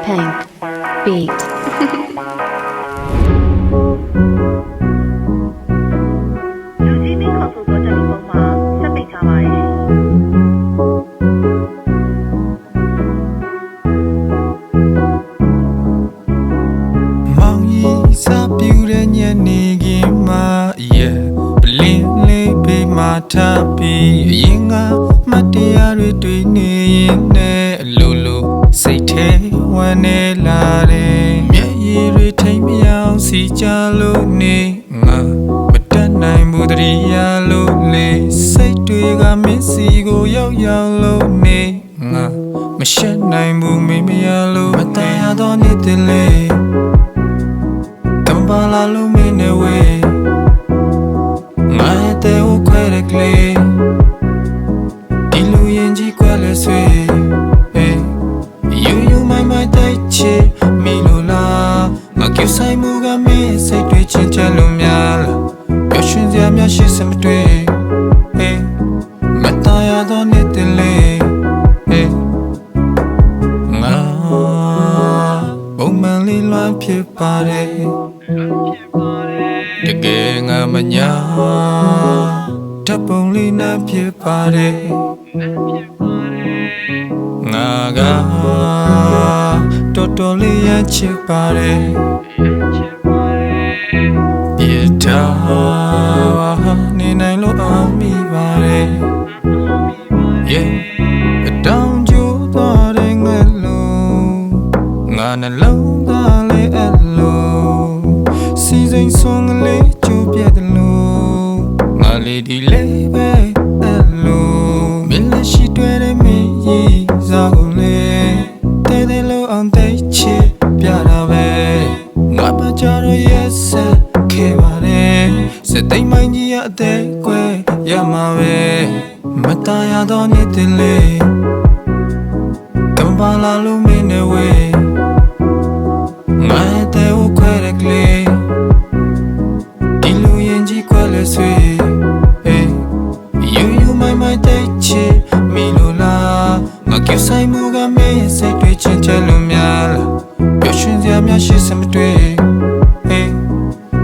Pink Beat လူကြီးမင်းခေါ်ဆိုသောတယ်လီဖုန်းမှာဆက်ပိတ်ထားပါရဲ့မောင်ကြီးစားပြူတဲ့ညနေခင်းမှာပလင်းလေးဘေးမှာထားပြီးအရင်ကမတရားတွေတွေ့နေရင်နဲ့အလိုလိုစိတ်ထဲဝမ်းနေလာတယ်မျက်ရည်တွေထိမ်မအောင်စီကြလို့နေငါမတတ်နိုင်ဘူးတရိယာလို့လေစိတ်တွေကမင်းစီကိုရောက်လို့နေငါမရှက်နိုင်ဘူးမင်းမရလို့မတန်ရတော့နေတဲ့လေတမပါလာလို့မင်းနဲ့ဝေးငါတဲ့ကိုခွဲရကလေးဒီလူရင်ကြီးကွက်လဲဆွေyou my day che mi lo la ma kyu sai mu ga me sai twi chin chan lo mya la pyo shin sia mya shi sam twi ma ta ya do ni tin le nga bong man li lwan phit pa deတကယ်ငါမညာဓာတ်ပုံလေးနဲ့ဖြစ်ပါတယ်ငါကတော်တော်လေးရချစ်ပါတယ်ပြထားနေနိုင်လို့အောင်မိပါတယ်အတောင်ကျိုးသွားတဲ့ငါလုံးငါနှလုံးသားလေးအလုံးစီစိမ်ဆွမ်းကလေးကျိုးပြတ်တယ်လို့ငါလေးဒီလေးပဲအလုံးမင်းလက်ရှိတွေ့တဲ့မင်းကြီးစားကုန်လေတဲ့လို့အောင်တဲ့ချစ်ပြတာပဲငါမကြတော့ရဲ့ဆက်ခဲ့ပါတယ်စက်သိမ်းမိုင်းကြီးရအသေးကွယ်ရမှာပဲမတန်ရတော့နေတဲ့လေကမ္ဘာလာလို့မင်းနဲ့ဝေးငါတဲ့ကိုခွဲရကလေးဒီလူရင်ကြီးကွယ်လဲဆွေyou my day che mi lo la ma kyu sai mu ga me sai twi chin chan lo mya la pyo shin sia mya shi sam twi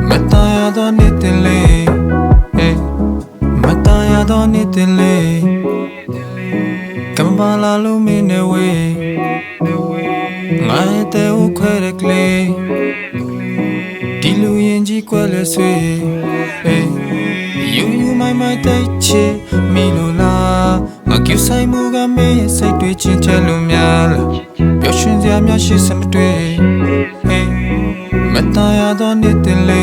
ma ta ya do ni tin le ma ta ya do ni tin le kam ba la lo me ne we nga te u khwe re kle di lu yin ji kwa le swe you my day che mi lo la ma kyu sai mu ga me sai twi chin chan lo mya la pyo shin sia mya shi sam twi ma ta ya do ni tin le